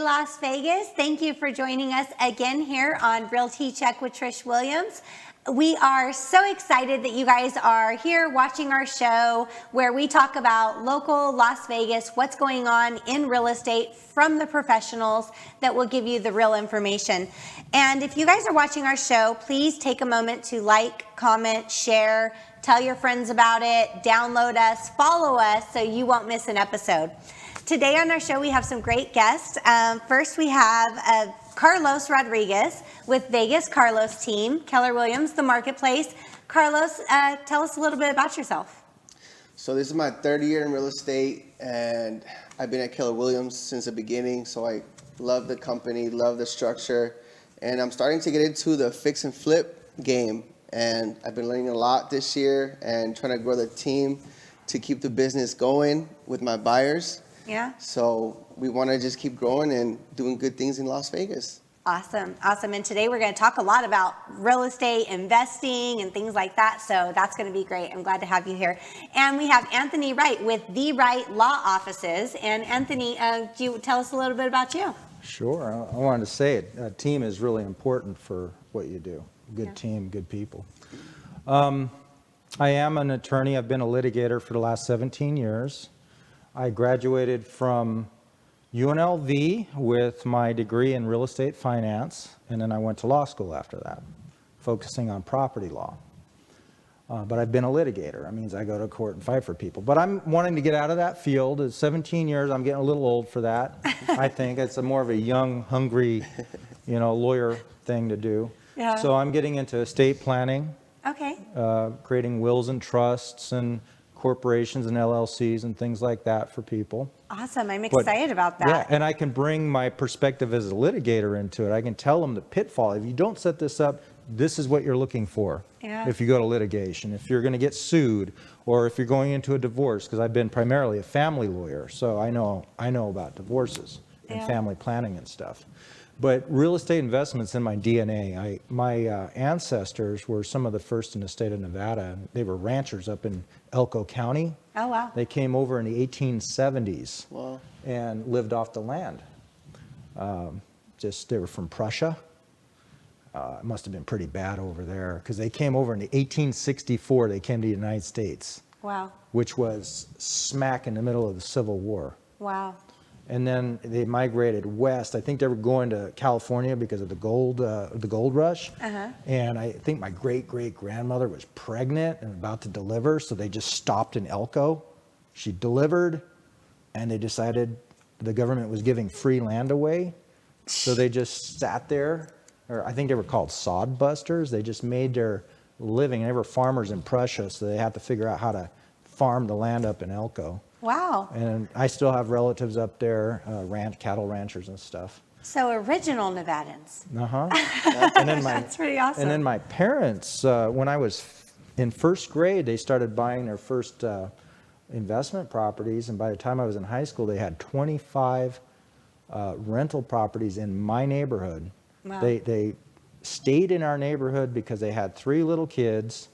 Las Vegas. Thank you for joining us again here on Realty Check with Trish Williams. We are so excited that you guys are here watching our show where we talk about local Las Vegas, what's going on in real estate from the professionals that will give you the real information. And if you guys are watching our show, please take a moment to like, comment, share, tell your friends about it, download us, follow us so you won't miss an episode. Today on our show, we have some great guests. First, we have Carlos Rodriguez with Vegas Carlos team, Keller Williams, the marketplace. Carlos, tell us a little bit about yourself. So this is my third year in real estate, and I've been at Keller Williams since the beginning. So I love the company, love the structure, and I'm starting to get into the fix and flip game. And I've been learning a lot this year and trying to grow the team to keep the business going with my buyers. Yeah. So we want to just keep growing and doing good things in Las Vegas. Awesome. And today we're going to talk a lot about real estate, investing, and things like that. So that's going to be great. I'm glad to have you here. And we have Anthony Wright with the Wright Law Offices. And Anthony, do you tell us a little bit about you? Sure. I wanted to say it. A team is really important for what you do. Good team, good people. I am an attorney. I've been a litigator for the last 17 years. I graduated from UNLV with my degree in real estate finance, and then I went to law school after that, focusing on property law. But I've been a litigator. That means I go to court and fight for people. But I'm wanting to get out of that field. It's 17 years. I'm getting a little old for that. I think it's more of a young, hungry, lawyer thing to do. Yeah. So I'm getting into estate planning. Okay. Creating wills and trusts and corporations and LLCs and things like that for people. Awesome. I'm excited about that. Yeah, and I can bring my perspective as a litigator into it. I can tell them the pitfall. If you don't set this up, this is what you're looking for. Yeah. If you go to litigation, if you're going to get sued, or if you're going into a divorce, because I've been primarily a family lawyer, so I know about divorces and family planning and stuff. But real estate investment's in my DNA. My ancestors were some of the first in the state of Nevada. They were ranchers up in Elko County. Oh, wow. They came over in the 1870s. Wow. And lived off the land. They were from Prussia. It must have been pretty bad over there because they came over in the 1864. They came to the United States. Wow. Which was smack in the middle of the Civil War. Wow. And then they migrated west. I think they were going to California because of the gold rush. Uh-huh. And I think my great-great-grandmother was pregnant and about to deliver, so they just stopped in Elko. She delivered, and they decided the government was giving free land away. So they just sat there, or I think they were called sod busters. They just made their living. They were farmers in Prussia, so they had to figure out how to farm the land up in Elko. Wow. And I still have relatives up there, cattle ranchers and stuff. So original Nevadans. And then That's pretty awesome. And then my parents, when I was in first grade, they started buying their first investment properties. And by the time I was in high school, they had 25 rental properties in my neighborhood. Wow. They stayed in our neighborhood because they had 3 little kids.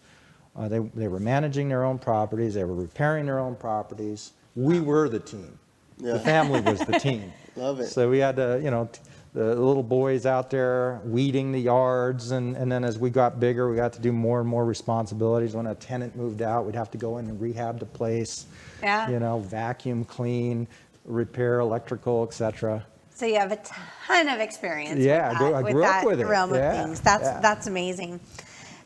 They were managing their own properties. They were repairing their own properties. We were the team. Yeah. The family was the team. Love it. So we had to, the little boys out there weeding the yards. And then as we got bigger, we got to do more and more responsibilities. When a tenant moved out, we'd have to go in and rehab the place. Yeah. Vacuum clean, repair electrical, etc. So you have a ton of experience. Yeah, with I grew up with it. realm of things. That's amazing.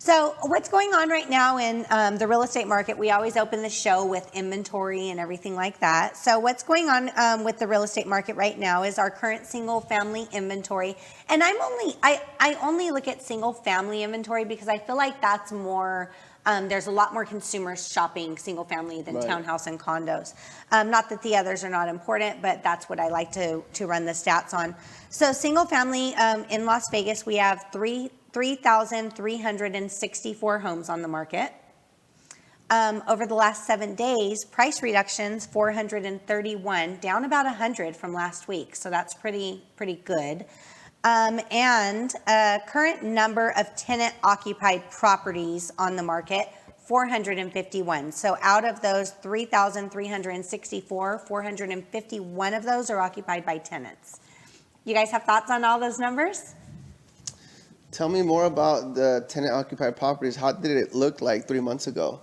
So what's going on right now in the real estate market? We always open the show with inventory and everything like that. So what's going on with the real estate market right now is our current single family inventory. And I only look at single family inventory because I feel like that's more, there's a lot more consumers shopping single family than townhouse and condos. Not that the others are not important, but that's what I like to run the stats on. So single family in Las Vegas, we have 3,364 homes on the market. Over the last 7 days, price reductions 431, down about 100 from last week. So that's pretty good. And current number of tenant occupied properties on the market, 451. So out of those 3,364, 451 of those are occupied by tenants. You guys have thoughts on all those numbers? Tell me more about the tenant-occupied properties. How did it look like 3 months ago?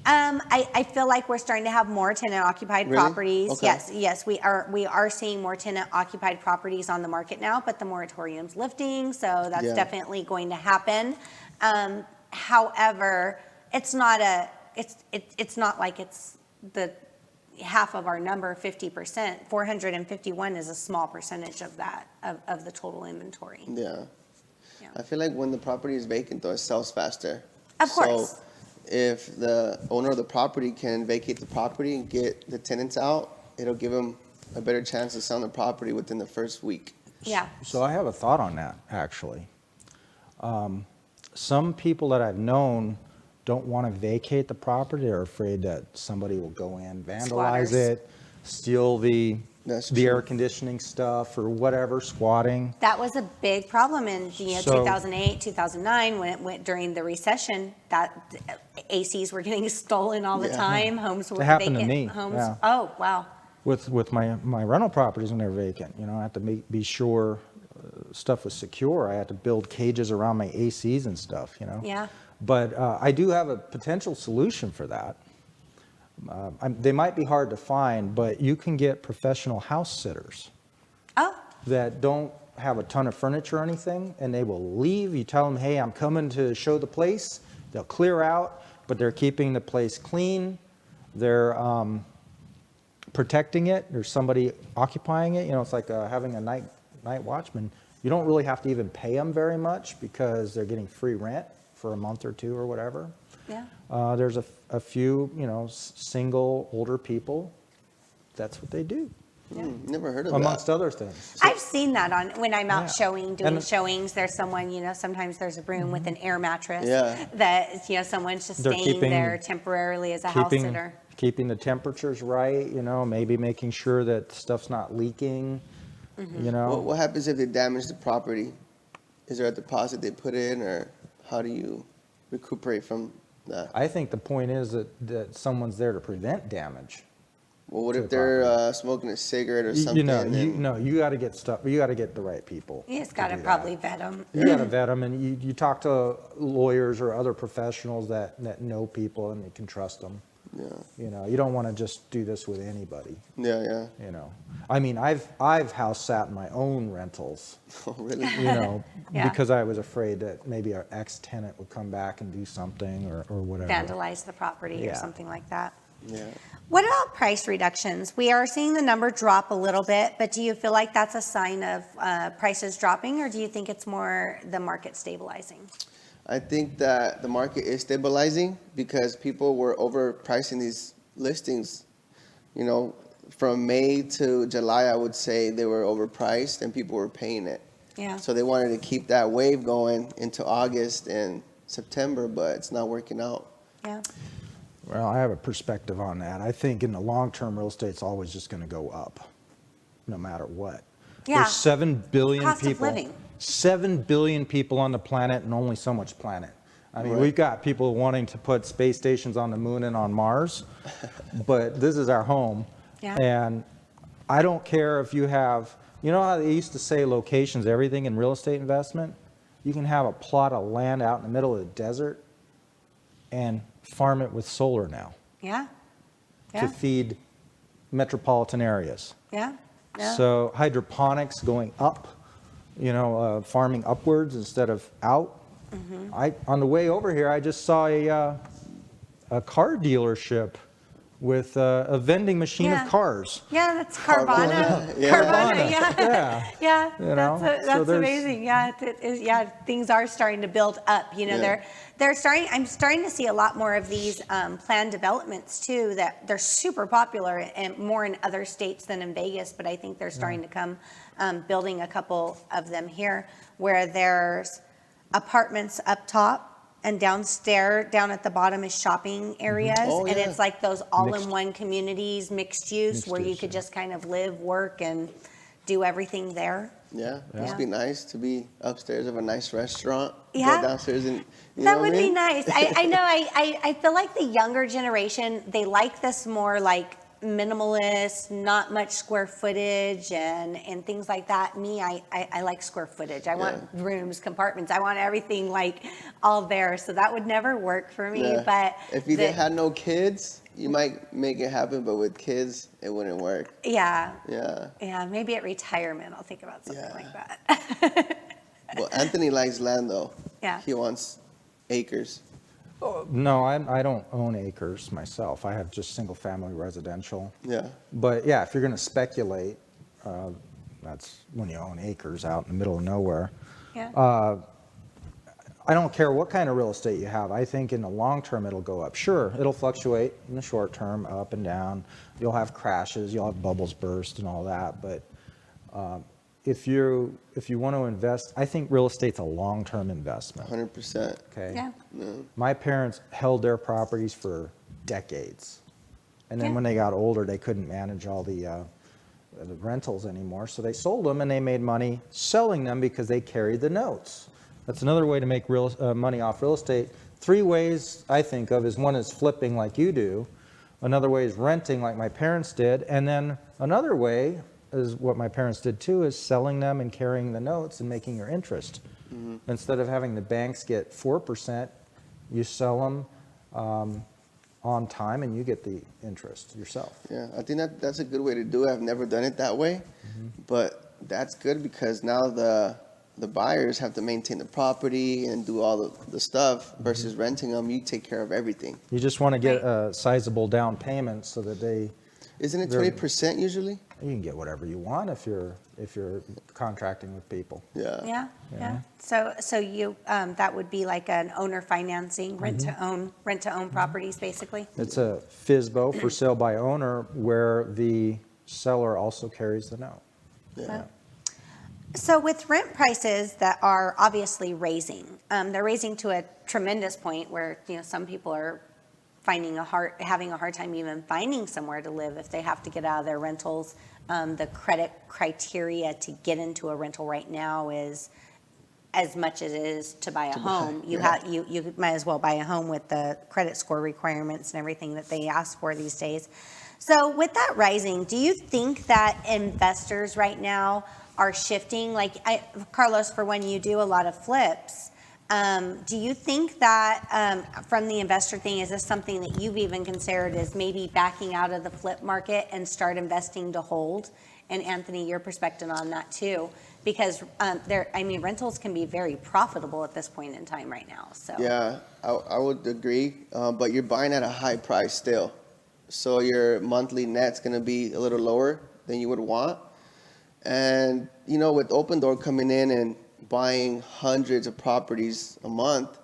I feel like we're starting to have more tenant-occupied Really? properties. Okay. Yes, we are seeing more tenant-occupied properties on the market now, but the moratorium's lifting, so that's Yeah. definitely going to happen. However, it's not like it's the half of our number, 50%. 451 is a small percentage of that, of the total inventory. Yeah. Yeah. I feel like when the property is vacant, though, it sells faster. Of course. So if the owner of the property can vacate the property and get the tenants out, it'll give them a better chance of selling the property within the first week. Yeah. So I have a thought on that, actually. Some people that I've known don't want to vacate the property. They're afraid that somebody will go in, vandalize Squatters. it, steal the That's the air true. conditioning stuff or whatever, squatting. That was a big problem in So- 2008, 2009 when it went during the recession. That ACs were getting stolen all the Yeah. time. Homes were It happened to vacant. me, Homes. yeah. Oh wow. With my rental properties when they're vacant, I have to be sure stuff was secure. I had to build cages around my ACs and stuff, Yeah. But I do have a potential solution for that. They might be hard to find, but you can get professional house sitters Oh. that don't have a ton of furniture or anything, and they will leave. You tell them, hey, I'm coming to show the place. They'll clear out, but they're keeping the place clean. They're protecting it. There's somebody occupying it. It's like having a night watchman. You don't really have to even pay them very much because they're getting free rent for a month or two or whatever. Yeah. There's a few, single older people. That's what they do, Never heard of amongst that. other things. I've seen that when I'm out Yeah. doing And- showings. There's someone, sometimes there's a room with an air mattress Yeah. that, someone's just They're keeping keeping- there temporarily as a house sitter. Keeping the temperatures right, maybe making sure that stuff's not leaking, What happens if they damage the property? Is there a deposit they put in, or how do you recuperate from that? I think the point is that someone's there to prevent damage. Well, what to if the they're smoking a cigarette or something? You got to get stuff. You got to get the right people. You just to got to do that. probably vet them. You got to vet them, and you talk to lawyers or other professionals that know people and you can trust them. Yeah. You don't want to just do this with anybody. Yeah. I mean, I've house sat in my own rentals, Oh, really? Yeah. because I was afraid that maybe our ex-tenant would come back and do something or whatever. Vandalize the property or Yeah. something like that. Yeah. What about price reductions? We are seeing the number drop a little bit, but do you feel like that's a sign of prices dropping, or do you think it's more the market stabilizing? I think that the market is stabilizing because people were overpricing these listings. From May to July, I would say they were overpriced and people were paying it. Yeah. So they wanted to keep that wave going into August and September, but it's not working out. Yeah. Well, I have a perspective on that. I think in the long term, real estate's always just going to go up, no matter what. Yeah. There's 7 billion Cost of people. living. 7 billion people on the planet and only so much planet. I mean, Right. we've got people wanting to put space stations on the moon and on Mars, but this is our home. Yeah. And I don't care if you have, how they used to say locations, everything in real estate investment? You can have a plot of land out in the middle of the desert and farm it with solar now Yeah. to Yeah. feed metropolitan areas. Yeah. Yeah. So hydroponics going up, farming upwards instead of out. Mm-hmm. On the way over here, I just saw a car dealership with a vending machine Yeah. of cars. Yeah, that's Carvana. Yeah. Carvana, yeah. Yeah. Yeah, So that's there's- amazing. Yeah, things are starting to build up. Yeah. They're starting. I'm starting to see a lot more of these planned developments too. That they're super popular and more in other states than in Vegas. But I think they're starting to come, building a couple of them here, where there's apartments up top. And down at the bottom is shopping areas. Oh, And yeah. it's like those all-in-one communities, mixed use, where you use, could yeah. just kind of live, work, and do everything there. Yeah. It Yeah. must be nice to be upstairs of a nice restaurant. Yeah. Go downstairs and That would be nice. I know. I feel like the younger generation, they like this more like minimalist, not much square footage and things like that. Me, I like square footage. I want rooms, compartments. I want everything like all there. So that would never work for me. Yeah. But if you had no kids, you might make it happen, but with kids, it wouldn't work. yeah, Yeah. maybe at retirement I'll think about something like that. Well, Anthony likes land though. Yeah. He wants acres. No, I don't own acres myself. I have just single-family residential. Yeah. But yeah, if you're going to speculate, that's when you own acres out in the middle of nowhere. Yeah. I don't care what kind of real estate you have. I think in the long term it'll go up. Sure, it'll fluctuate in the short term, up and down. You'll have crashes, you'll have bubbles burst and all that. But if you want to invest, I think real estate's a long-term investment. 100%. Okay. Yeah. My parents held their properties for decades, and then when they got older, they couldn't manage all the rentals anymore, so they sold them and they made money selling them because they carried the notes. That's another way to make money off real estate. 3 ways I think of is one is flipping like you do, another way is renting like my parents did, and then another way is what my parents did too, is selling them and carrying the notes and making your interest. Mm-hmm. Instead of having the banks get 4%, you sell them on time and you get the interest yourself. Yeah, I think that's a good way to do it. I've never done it that way, but that's good because now the buyers have to maintain the property and do all the stuff versus renting them. You take care of everything. You just want to get a sizable down payment so that they... Isn't it 20% usually? You can get whatever you want if you're contracting with people. Yeah. Yeah. So you that would be like an owner financing, rent to own properties, basically. It's a FSBO, for sale by owner, where the seller also carries the note. Yeah. So with rent prices that are obviously raising, they're raising to a tremendous point where some people are having a hard time even finding somewhere to live if they have to get out of their rentals. The credit criteria to get into a rental right now is as much as it is to buy a home. You might as well buy a home with the credit score requirements and everything that they ask for these days. So with that rising, do you think that investors right now are shifting? Carlos, for when you do a lot of flips, do you think that from the investor thing, is this something that you've even considered as maybe backing out of the flip market and start investing to hold? And Anthony, your perspective on that too, because rentals can be very profitable at this point in time right now. So yeah, I would agree, but you're buying at a high price still, so your monthly net's going to be a little lower than you would want. And with Open Door coming in and buying hundreds of properties a month,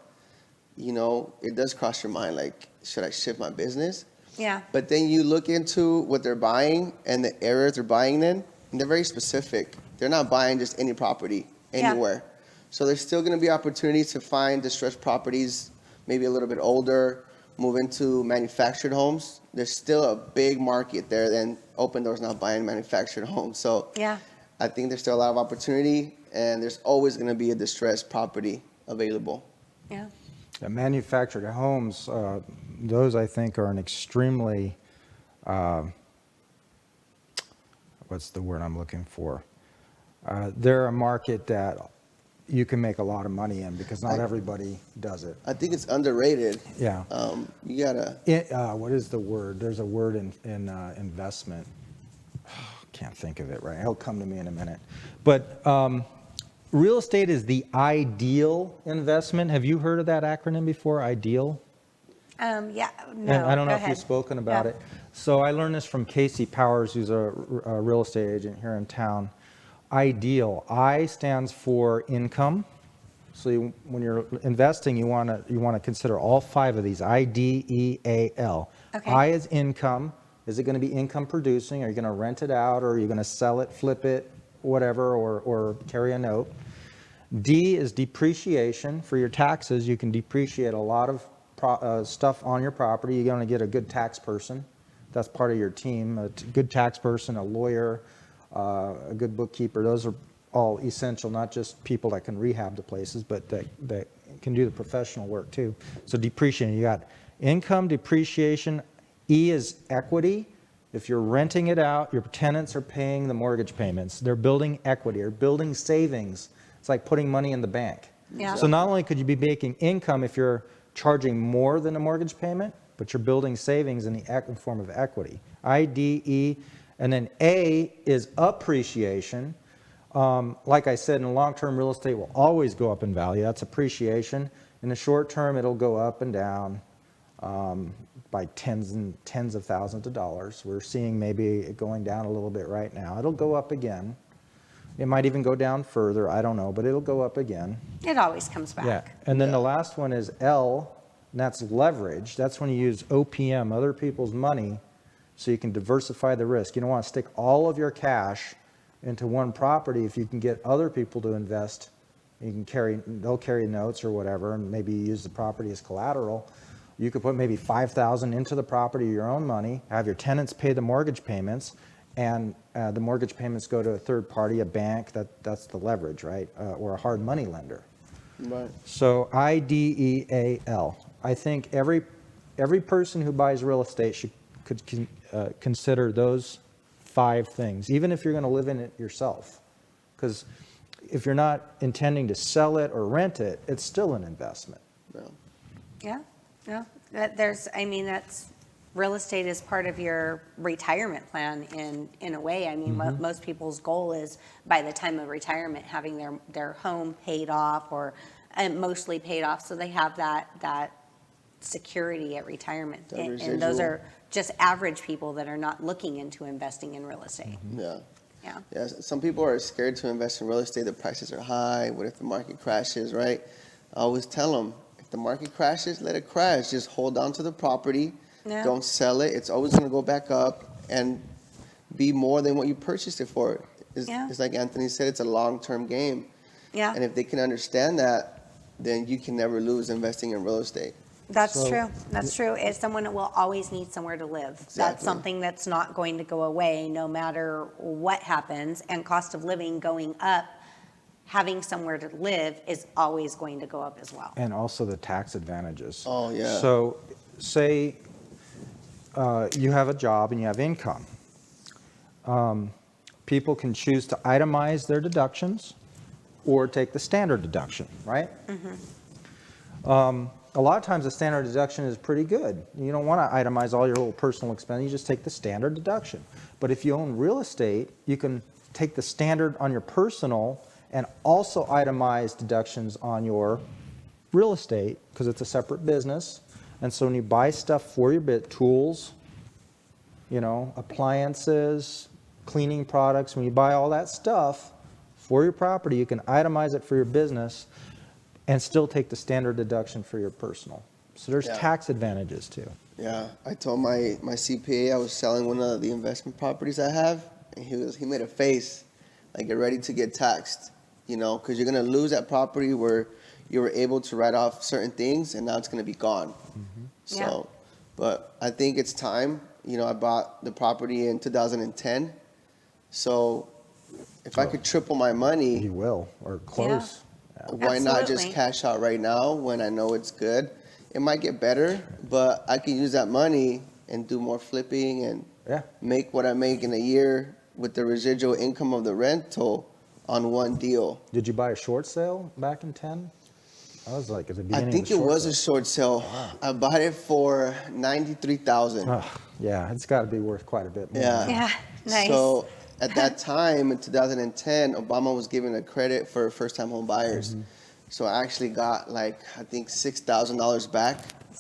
it does cross your mind, like, should I shift my business? Yeah. But then you look into what they're buying and the areas they're buying in, and they're very specific. They're not buying just any property anywhere. Yeah. So there's still going to be opportunities to find distressed properties, maybe a little bit older, move into manufactured homes. There's still a big market there, and Open Door's not buying manufactured homes. So yeah, I think there's still a lot of opportunity, and there's always going to be a distressed property available. Yeah. Manufactured homes, those I think are an extremely, what's the word I'm looking for? They're a market that you can make a lot of money in because not everybody does it. I think it's underrated. Yeah. You gotta. What is the word? There's a word in investment. Can't think of it right. It'll come to me in a minute. But real estate is the ideal investment. Have you heard of that acronym before? Ideal? Yeah. No. And I don't know if ahead. you've spoken about it. So I learned this from Casey Powers, who's a real estate agent here in town. Ideal. I stands for income. So when you're investing, you want to consider all 5 of these. IDEAL. Okay. I is income. Is it going to be income producing? Are you going to rent it out, or are you going to sell it, flip it, whatever, or carry a note? D is depreciation. For your taxes, you can depreciate a lot of stuff on your property. You're going to get a good tax person. That's part of your team. A good tax person, a lawyer, a good bookkeeper. Those are all essential, not just people that can rehab the places, but that can do the professional work too. So depreciation, you got income, depreciation. E is equity. If you're renting it out, your tenants are paying the mortgage payments. They're building equity or building savings. It's like putting money in the bank. Yeah. So not only could you be making income if you're charging more than a mortgage payment, but you're building savings in the form of equity. IDE, and then A is appreciation. Like I said, in long-term real estate will always go up in value. That's appreciation. In the short term, it'll go up and down by tens of thousands of dollars. We're seeing maybe it going down a little bit right now. It'll go up again. It might even go down further. I don't know, but it'll go up again. It always comes back. Yeah. And then the last one is L, and that's leverage. That's when you use OPM, other people's money, so you can diversify the risk. You don't want to stick all of your cash into one property. If you can get other people to invest, they'll carry notes or whatever, and maybe use the property as collateral. You could put maybe $5,000 into the property, your own money, have your tenants pay the mortgage payments, and the mortgage payments go to a third party, a bank. That's the leverage, right? Or a hard money lender. Right. So IDEAL. I think every person who buys real estate could consider those 5 things, even if you're going to live in it yourself. Because if you're not intending to sell it or rent it, it's still an investment. No. Yeah, yeah. That's real estate is part of your retirement plan in a way. I mean, most people's goal is by the time of retirement having their home paid off and mostly paid off, so they have that security at retirement. And those are just average people that are not looking into investing in real estate. Yeah. Yeah. Yeah. Some people are scared to invest in real estate. The prices are high. What if the market crashes, right? I always tell them, if the market crashes, let it crash. Just hold on to the property. Yeah. Don't sell it. It's always going to go back up and be more than what you purchased it for. It's like Anthony said, it's a long-term game. Yeah. And if they can understand that, then you can never lose investing in real estate. That's true. That's true. It's someone that will always need somewhere to live. Exactly. That's something that's not going to go away no matter what happens. And cost of living going up, having somewhere to live is always going to go up as well. And also the tax advantages. Oh, yeah. So say you have a job and you have income. People can choose to itemize their deductions or take the standard deduction, right? A lot of times the standard deduction is pretty good. You don't want to itemize all your little personal expenses. You just take the standard deduction. But if you own real estate, you can take the standard on your personal and also itemize deductions on your real estate because it's a separate business. And so when you buy stuff for your tools, appliances, cleaning products, when you buy all that stuff for your property, you can itemize it for your business and still take the standard deduction for your personal. So there's tax advantages too. Yeah, I told my CPA I was selling one of the investment properties I have, and he made a face like you're ready to get taxed, because you're gonna lose that property where you were able to write off certain things, and now it's gonna be gone. So, but I think it's time. I bought the property in 2010, so if I could triple my money, You will, or close. why not just Absolutely. cash out right now when I know it's good? It might get better, but I can use that money and do more flipping and make what I make in a year with the residual income of the rental on one deal. Did you buy a short sale back in 10? I was like at the beginning. I think it was a short sale. I bought it for $93,000. Yeah, it's got to be worth quite a bit more. Yeah, nice. So at that time in 2010, Obama was giving a credit for first-time home buyers. So I actually got I think $6,000 back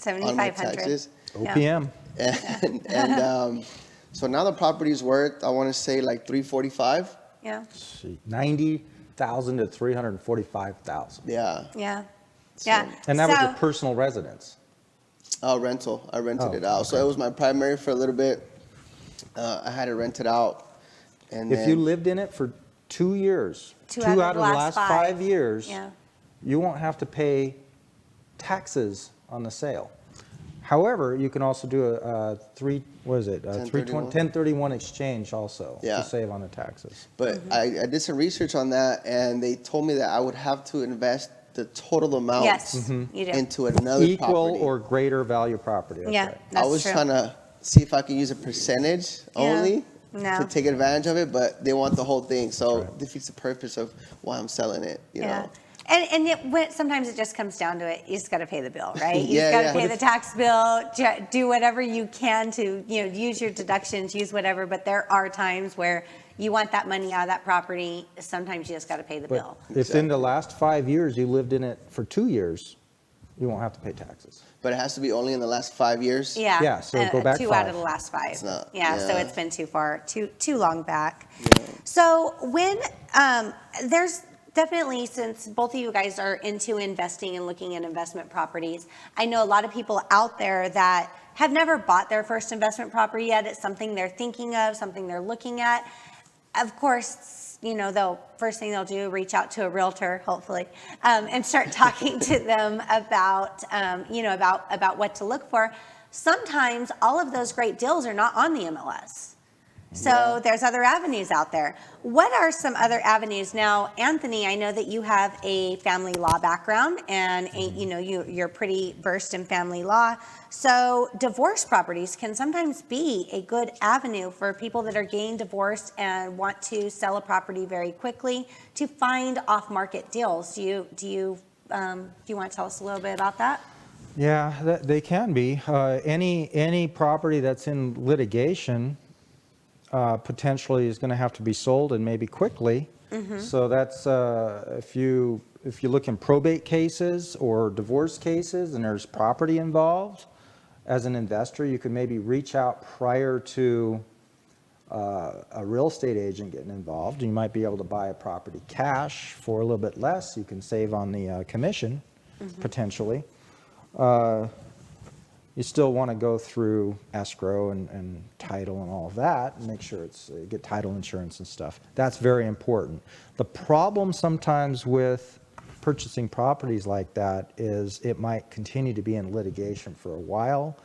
on my $7,500. taxes. OPM. And so now the property's worth, I want to say $345. Yeah. 90,000 to 345,000. Yeah. Yeah. So- Yeah. And that was your personal residence. Rental. I rented it out. okay. So it was my primary for a little bit. I had it rented out. And If you lived in it for 2 years, Two two out of the last 5 years, Yeah. you won't have to pay taxes on the sale. However, you can also do a 1031 exchange also Yeah. to save on the taxes. But I did some research on that, and they told me that I would have to invest the total amount Yes, you do. into another Equal property. or greater value property. That's Yeah, right. that's I was true. trying to see if I can use a percentage only No. to take advantage of it, but they want the whole thing. So Right. defeats the purpose of why I'm selling it, you Yeah. know. And yet, sometimes it just comes down to it. You just got to pay the bill, right? You Yeah, just got yeah. to pay But the tax bill, do whatever you can to, use your deductions, use whatever. But there are times where you want that money out of that property. Sometimes you just got to pay the bill. But if in the last 5 years you lived in it for 2 years, you won't have to pay taxes. But it has to be only in the last 5 years. Yeah. Yeah, so go back 2 out 5. of the last 5. It's not- Yeah, so yeah. it's been too far, too long back. Yeah. So when there's definitely, since both of you guys are into investing and looking at investment properties, I know a lot of people out there that have never bought their first investment property yet. It's something they're thinking of, something they're looking at. Of course, first thing they'll do, reach out to a realtor, hopefully, and start talking to them about, about what to look for. Sometimes all of those great deals are not on the MLS. So there's other avenues out there. What are some other avenues? Now, Anthony, I know that you have a family law background and you're pretty versed in family law. So divorce properties can sometimes be a good avenue for people that are getting divorced and want to sell a property very quickly to find off-market deals. Do you want to tell us a little bit about that? Yeah, they can be. Any property that's in litigation potentially is going to have to be sold, and maybe quickly. So that's if you look in probate cases or divorce cases and there's property involved, as an investor you could maybe reach out prior to a real estate agent getting involved. You might be able to buy a property cash for a little bit less. You can save on the commission potentially. You still want to go through escrow and title and all of that and make sure get title insurance and stuff. That's very important. The problem sometimes with purchasing properties like that is it might continue to be in litigation for a while.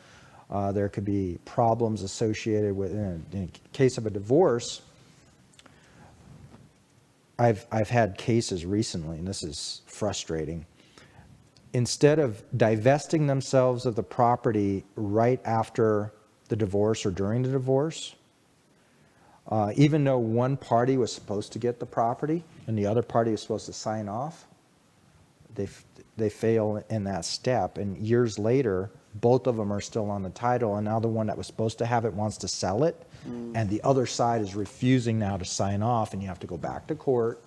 There could be problems associated with, in case of a divorce, I've had cases recently, and this is frustrating. Instead of divesting themselves of the property right after the divorce or during the divorce, even though one party was supposed to get the property and the other party was supposed to sign off, they fail in that step. And years later, both of them are still on the title, and now the one that was supposed to have it wants to sell it, and the other side is refusing now to sign off, and you have to go back to court.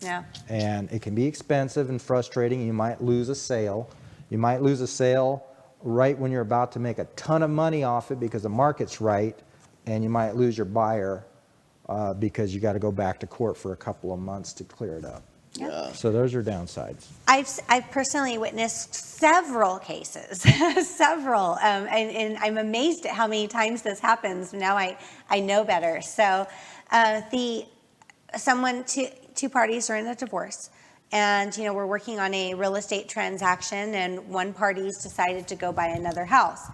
Yeah. And it can be expensive and frustrating. You might lose a sale. You might lose a sale right when you're about to make a ton of money off it because the market's right, and you might lose your buyer because you got to go back to court for a couple of months to clear it up. Yeah. So those are downsides. I've personally witnessed several cases, several, and I'm amazed at how many times this happens. Now I know better. So two parties are in a divorce, and we're working on a real estate transaction, and one party's decided to go buy another house.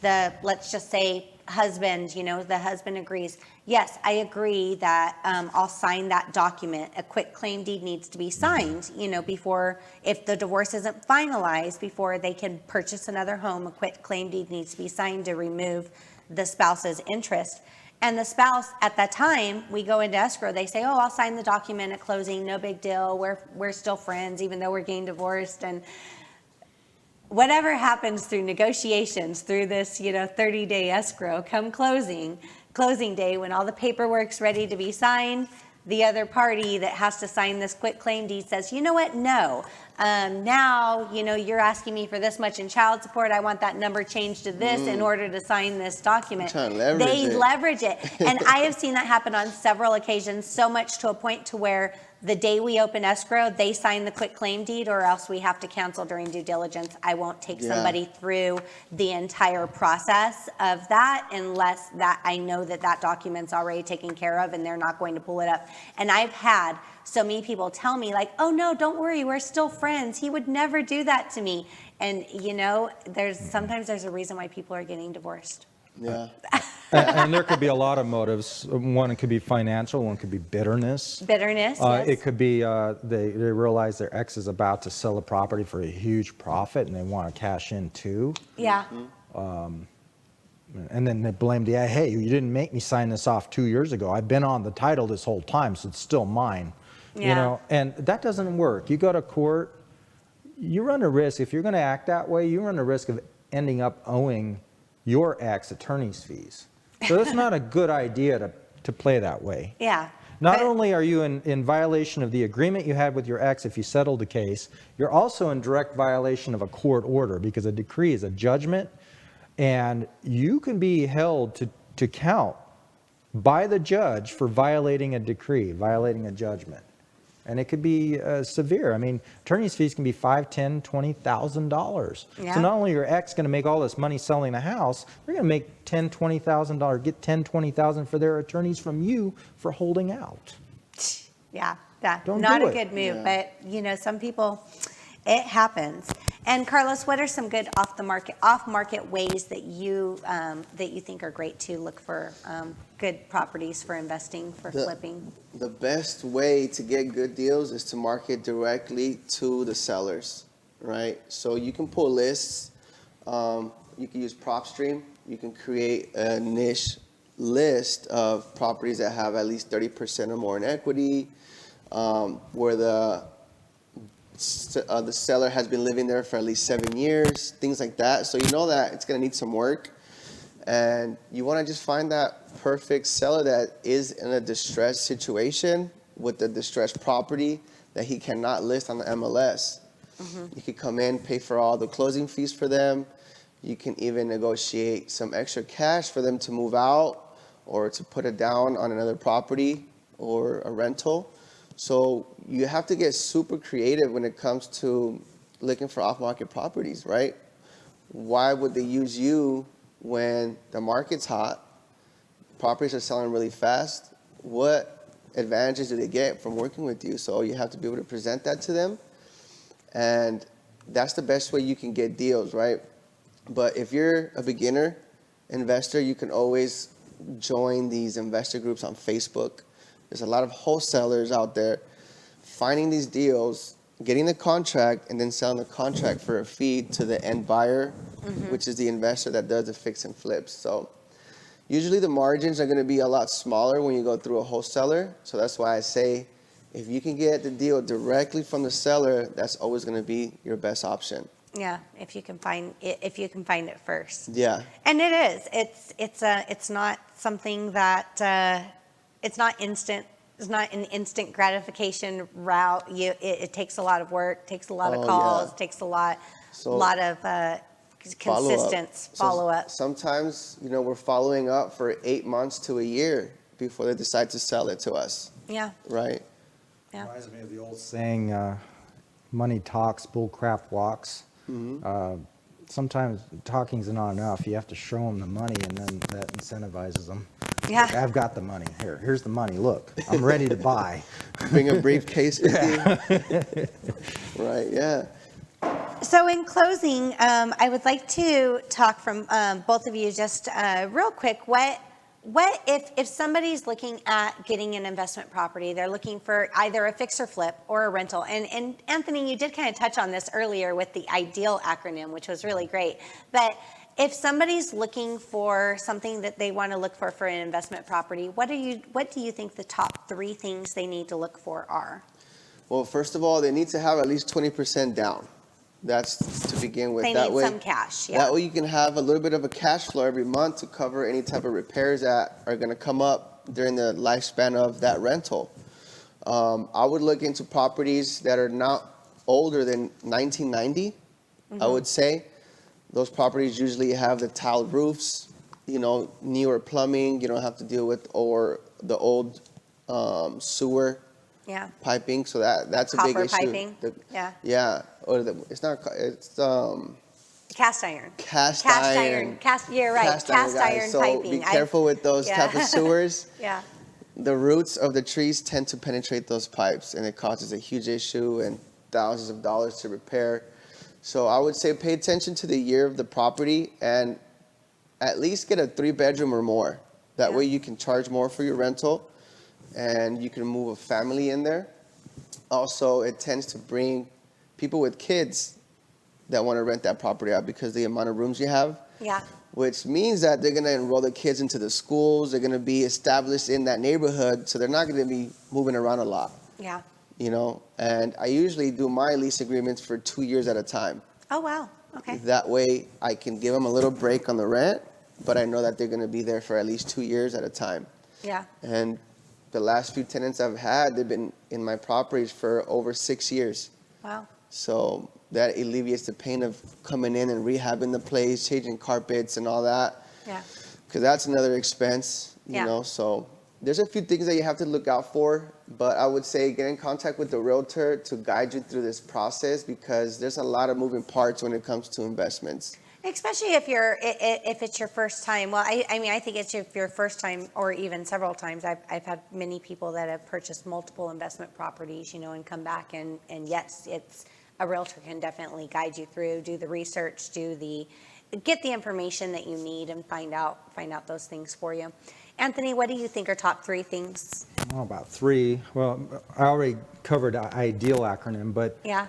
Let's just say husband, the husband agrees, yes, I agree that I'll sign that document. A quit claim deed needs to be signed, before, if the divorce isn't finalized, before they can purchase another home, a quit claim deed needs to be signed to remove the spouse's interest. And the spouse, at that time, we go into escrow, they say, oh, I'll sign the document at closing, no big deal, we're still friends, even though we're getting divorced. And whatever happens through negotiations, through this, 30-day escrow, come closing day, when all the paperwork's ready to be signed, the other party that has to sign this quit claim deed says, you know what, no. Now, you're asking me for this much in child support. I want that number changed to this in order to sign this document. They leverage it. And I have seen that happen on several occasions, so much to a point to where the day we open escrow, they sign the quit claim deed, or else we have to cancel during due diligence. I won't take somebody through the entire process of that unless that I know that document's already taken care of and they're not going to pull it up. And I've had so many people tell me, like, oh no, don't worry, we're still friends. He would never do that to me. And sometimes there's a reason why people are getting divorced. Yeah. And there could be a lot of motives. One could be financial, one could be bitterness. Bitterness, yes. It could be they realize their ex is about to sell a property for a huge profit and they want to cash in too. Yeah. And then they blamed, yeah, hey, you didn't make me sign this off 2 years ago. I've been on the title this whole time, so it's still mine. Yeah. You know, and that doesn't work. You go to court, you run a risk. If you're going to act that way, you run a risk of ending up owing your ex attorney's fees. So it's not a good idea to play that way. Yeah. Not only are you in violation of the agreement you had with your ex if you settled the case, you're also in direct violation of a court order, because a decree is a judgment, and you can be held to count by the judge for violating a decree, violating a judgment. And it could be severe. I mean, attorney's fees can be $5,000, $10,000, $20,000. Yeah. So not only your ex going to make all this money selling the house, they're going to make $10,000, $20,000, get $10,000, $20,000 for their attorneys from you for holding out. Yeah, Don't not do a it. good move, Yeah. but some people, it happens. And Carlos, what are some good off-market ways that you think are great to look for good properties for investing, for flipping? The best way to get good deals is to market directly to the sellers, right? So you can pull lists. You can use PropStream. You can create a niche list of properties that have at least 30% or more in equity, where the seller has been living there for at least 7 years, things like that. So you know that it's going to need some work, and you want to just find that perfect seller that is in a distressed situation with a distressed property that he cannot list on the MLS. You could come in, pay for all the closing fees for them. You can even negotiate some extra cash for them to move out or to put it down on another property or a rental. So you have to get super creative when it comes to looking for off-market properties, right? Why would they use you when the market's hot, properties are selling really fast? What advantages do they get from working with you? So you have to be able to present that to them, and that's the best way you can get deals, right? But if you're a beginner investor, you can always join these investor groups on Facebook. There's a lot of wholesalers out there finding these deals, getting the contract, and then selling the contract for a fee to the end buyer, which is the investor that does the fix and flips. So usually the margins are going to be a lot smaller when you go through a wholesaler. So that's why I say if you can get the deal directly from the seller, that's always going to be your best option. Yeah, if you can find it first. Yeah. And it is. It's not something that it's not instant. It's not an instant gratification route. It takes a lot of work, takes a lot of calls, takes a lot of consistent follow-up. Sometimes, we're following up for 8 months to a year before they decide to sell it to us. Yeah. Right. Yeah. Reminds me of the old saying, money talks, bull crap walks. Sometimes talking's not enough. You have to show them the money, and then that incentivizes them. Yeah. Like, I've got the money. Here's the money. Look, I'm ready to buy. Bring a briefcase with you. Right, yeah. So in closing, I would like to talk from both of you just real quick. What if somebody's looking at getting an investment property, they're looking for either a fix or flip or a rental. And Anthony, you did kind of touch on this earlier with the IDEAL acronym, which was really great. But if somebody's looking for something that they want to look for an investment property, what do you think the top 3 things they need to look for are? Well, first of all, they need to have at least 20% down. That's to begin with. They need some cash, yeah. That way you can have a little bit of a cash flow every month to cover any type of repairs that are going to come up during the lifespan of that rental. I would look into properties that are not older than 1990, I would say. Those properties usually have the tiled roofs, newer plumbing. You don't have to deal with the old sewer piping. So that's a big issue. Copper piping. Yeah. Or it's Cast iron. Cast iron. You're right. Cast iron so piping. Be careful with those type of sewers. Yeah. The roots of the trees tend to penetrate those pipes, and it causes a huge issue and thousands of dollars to repair. So I would say pay attention to the year of the property and at least get a 3-bedroom or more. That way you can charge more for your rental and you can move a family in there. Also, it tends to bring people with kids that want to rent that property out because the amount of rooms you have. Yeah. Which means that they're going to enroll the kids into the schools. They're going to be established in that neighborhood, so they're not going to be moving around a lot. Yeah. You know, and I usually do my lease agreements for 2 years at a time. Oh, wow. Okay. That way I can give them a little break on the rent, but I know that they're going to be there for at least 2 years at a time. Yeah. And the last few tenants I've had, they've been in my properties for over 6 years. Wow. So that alleviates the pain of coming in and rehabbing the place, changing carpets and all that. Yeah. Because that's another expense, you know. So there's a few things that you have to look out for, but I would say get in contact with the realtor to guide you through this process, because there's a lot of moving parts when it comes to investments. Especially if it's your first time. Well, I mean, I think it's your first time, or even several times. I've had many people that have purchased multiple investment properties, you know, and come back and yes, it's a realtor can definitely guide you through, do the research, get the information that you need, and find out those things for you. Anthony, what do you think are top 3 things? Oh, about 3. Well, I already covered IDEAL acronym, but Yeah.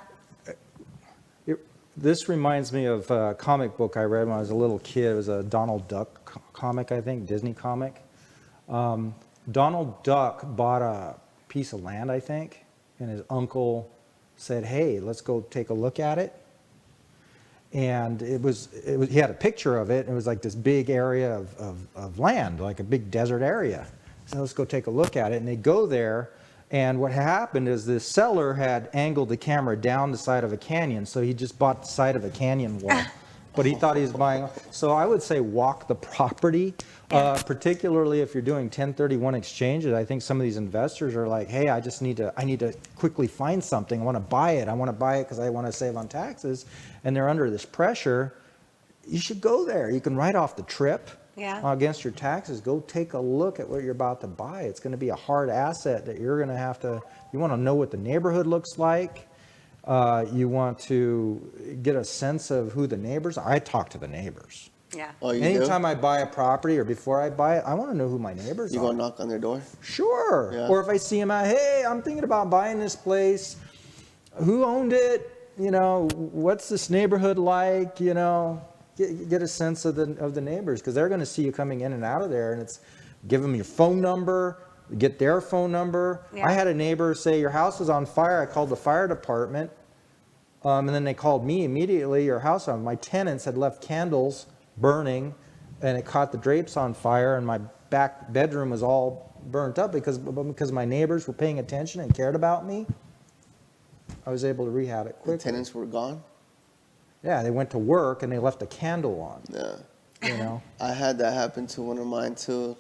This reminds me of a comic book I read when I was a little kid. It was a Donald Duck comic, I think, Disney comic. Donald Duck bought a piece of land, I think, and his uncle said, "Hey, let's go take a look at it." And it was he had a picture of it. It was like this big area of land, like a big desert area. So let's go take a look at it. And they go there. And what happened is the seller had angled the camera down the side of a canyon, so he just bought the side of a canyon wall. But he thought he was buying. So I would say walk the property, particularly if you're doing 1031 exchanges. I think some of these investors are like, hey, I need to quickly find something. I want to buy it. I want to buy it because I want to save on taxes. And they're under this pressure. You should go there. You can write off the trip. Against your taxes. Go take a look at what you're about to buy. It's going to be a hard asset that you're going to have to, you want to know what the neighborhood looks like. You want to get a sense of who the neighbors are. I talk to the neighbors. Yeah. Oh, you Anytime do? I buy a property or before I buy it, I want to know who my neighbors are. You go knock on their door? Sure. Yeah. Or if I see them out, hey, I'm thinking about buying this place. Who owned it? You know, what's this neighborhood like? You know, get a sense of the neighbors, because they're going to see you coming in and out of there, and it's give them your phone number, get their phone number. I had a neighbor say, your house is on fire. I called the fire department, and then they called me immediately. Your house on. My tenants had left candles burning, and it caught the drapes on fire, and my back bedroom was all burnt up because my neighbors were paying attention and cared about me. I was able to rehab it quickly. The tenants were gone? Yeah, they went to work and they left a candle on. Yeah. You know? I had that happen to one of mine too.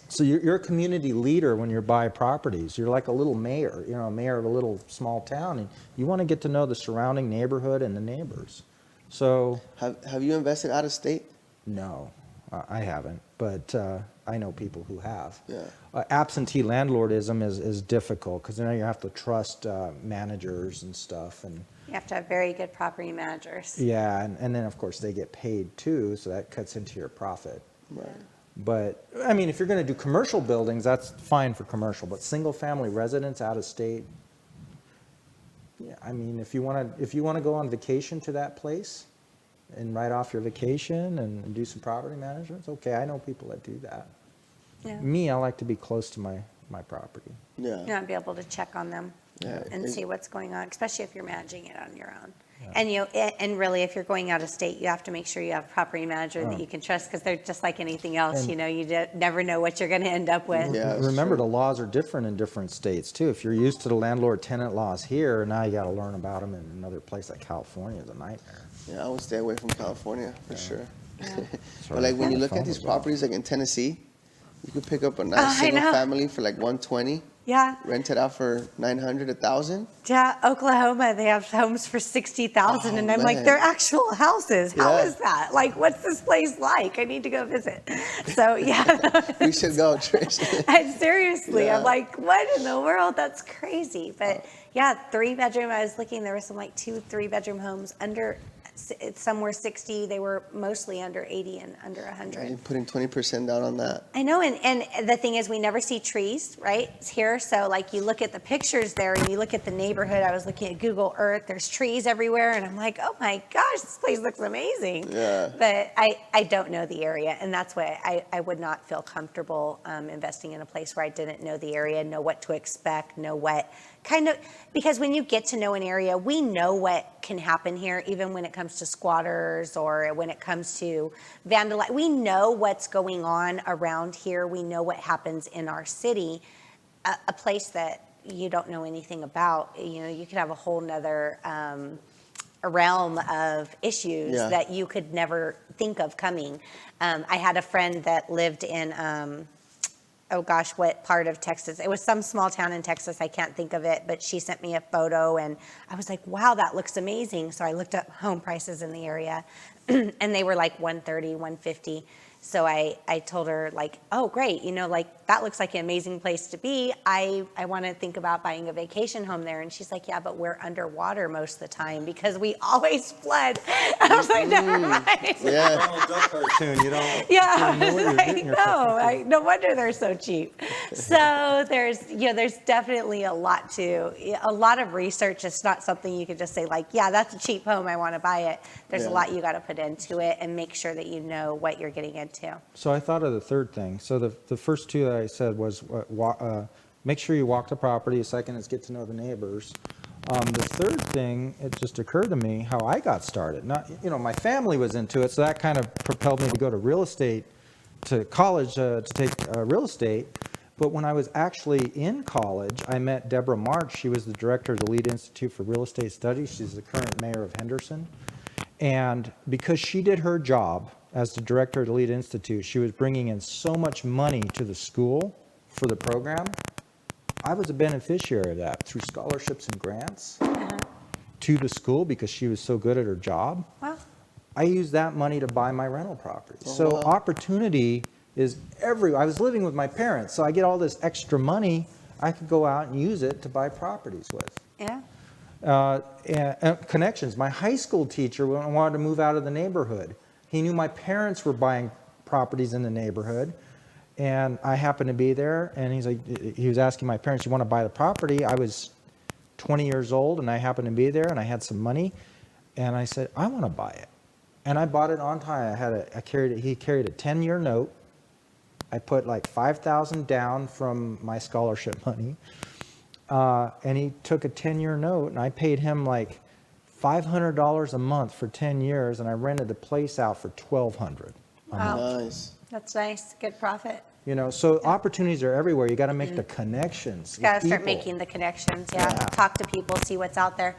So you're a community leader when you're buying properties. You're like a little mayor, you know, a mayor of a little small town, and you want to get to know the surrounding neighborhood and the neighbors. So have you invested out of state? No, I haven't, but I know people who have. Yeah. Absentee landlordism is difficult because then you have to trust managers and stuff, and You have to have very good property managers. yeah, and then of course they get paid too, so that cuts into your profit. Right. But I mean, if you're going to do commercial buildings, that's fine for commercial. But single-family residence out of state, yeah, I mean, if you want to go on vacation to that place and write off your vacation and do some property management, it's okay. I know people that do that. Yeah. Me, I like to be close to my property. Yeah. You want to be able to check on them and see what's going on, especially if you're managing it on your own. And and really, if you're going out of state, you have to make sure you have a property manager that you can trust, because they're just like anything else. You know, you never know what you're going to end up with. Yeah, remember, the laws are different in different states too. If you're used to the landlord-tenant laws here, now you got to learn about them in another place like California. It's a nightmare. Yeah, I would stay away from California for sure. Yeah. But like when you look at these properties like in Tennessee, you could pick up a nice single family for like $120. Yeah. Rent it out for $900, $1,000. Yeah, Oklahoma, they have homes for $60,000, and I'm like, man. they're actual houses. How is that? Like, what's this place like? I need to go visit. So yeah, We should go, Trish. and seriously, Yeah. I'm like, what in the world? That's crazy. But yeah, 3-bedroom. I was looking. There were some like 2 3-bedroom homes under some were 60. They were mostly under 80 and under 100. Imagine putting 20% down on that. I know, and the thing is, we never see trees, right, here. So, like, you look at the pictures there, and you look at the neighborhood. I was looking at Google Earth. There's trees everywhere, and I'm like, oh my gosh, this place looks amazing. Yeah. But I don't know the area, and that's why I would not feel comfortable investing in a place where I didn't know the area, know what to expect, know what kind of, because when you get to know an area, we know what can happen here, even when it comes to squatters or when it comes to vandalism. We know what's going on around here. We know what happens in our city. A place that you don't know anything about, you could have a whole nother realm of issues that you could never think of coming. I had a friend that lived in oh gosh, what part of Texas? It was some small town in Texas. I can't think of it, but she sent me a photo and I was like, wow, that looks amazing. So I looked up home prices in the area and they were like 130, 150. So I told her, like, oh, great, like, that looks like an amazing place to be. I want to think about buying a vacation home there. And she's like, yeah, but we're underwater most of the time because we always flood. I was like, never mind. Yeah. Duck cartoon, you don't. Yeah, know what you're getting yourself into. no wonder they're so cheap. So there's definitely a lot of research. It's not something you could just say, like, yeah, that's a cheap home, I want to buy it. There's a lot you got to put into it and make sure that you know what you're getting into. So I thought of the third thing. So the first two that I said was make sure you walk the property. The second is get to know the neighbors. The third thing, it just occurred to me how I got started. Not, my family was into it, so that kind of propelled me to go to real estate, to college to take real estate. But when I was actually in college, I met Deborah March. She was the director of the Lead Institute for Real Estate Studies. She's the current mayor of Henderson. And because she did her job as the director of the Lead Institute, she was bringing in so much money to the school for the program. I was a beneficiary of that through scholarships and grants to the school because she was so good at her job. Wow. I used that money to buy my rental property. So opportunity is everywhere. I was living with my parents, so I get all this extra money. I could go out and use it to buy properties with. Yeah. And connections. My high school teacher wanted to move out of the neighborhood. He knew my parents were buying properties in the neighborhood, and I happened to be there, and he was asking my parents, you want to buy the property? I was 20 years old, and I happened to be there, and I had some money, and I said, I want to buy it. And I bought it on time. He carried a 10-year note. I put like $5,000 down from my scholarship money, and he took a 10-year note, and I paid him like $500 a month for 10 years, and I rented the place out for $1,200 a month. Nice. That's nice. Good profit. So opportunities are everywhere. You got to make the connections. You got to start making the connections. Yeah. Talk to people, see what's out there.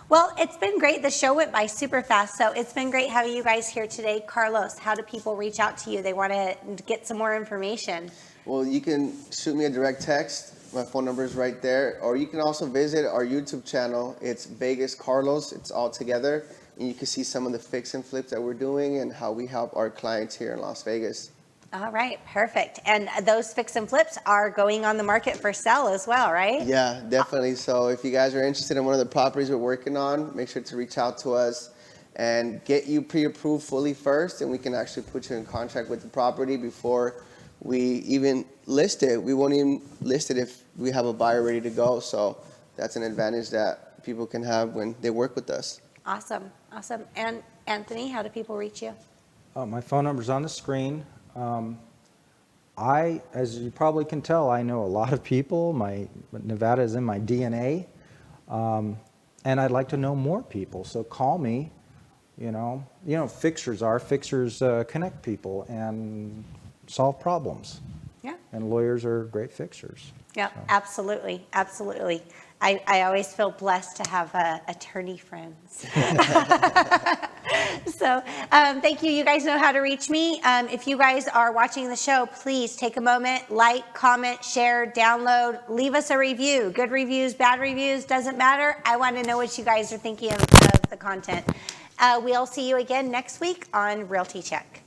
Well, it's been great. The show went by super fast, so it's been great having you guys here today. Carlos, how do people reach out to you? They want to get some more information. Well, you can shoot me a direct text. My phone number is right there. Or you can also visit our YouTube channel. It's Vegas Carlos. It's all together. And you can see some of the fix and flips that we're doing and how we help our clients here in Las Vegas. All right, perfect. And those fix and flips are going on the market for sale as well, right? Yeah, definitely. So if you guys are interested in one of the properties we're working on, make sure to reach out to us and get you pre-approved fully first, and we can actually put you in contract with the property before we even list it. We won't even list it if we have a buyer ready to go. So that's an advantage that people can have when they work with us. Awesome. And Anthony, how do people reach you? My phone number's on the screen. As you probably can tell, I know a lot of people. Nevada is in my DNA. And I'd like to know more people. So call me. Fixers connect people and solve problems. Yeah. And lawyers are great fixers. Yeah, so. Absolutely. I always feel blessed to have attorney friends. So thank you. You guys know how to reach me. If you guys are watching the show, please take a moment, like, comment, share, download, leave us a review. Good reviews, bad reviews, doesn't matter. I want to know what you guys are thinking of the content. We'll see you again next week on Realty Check.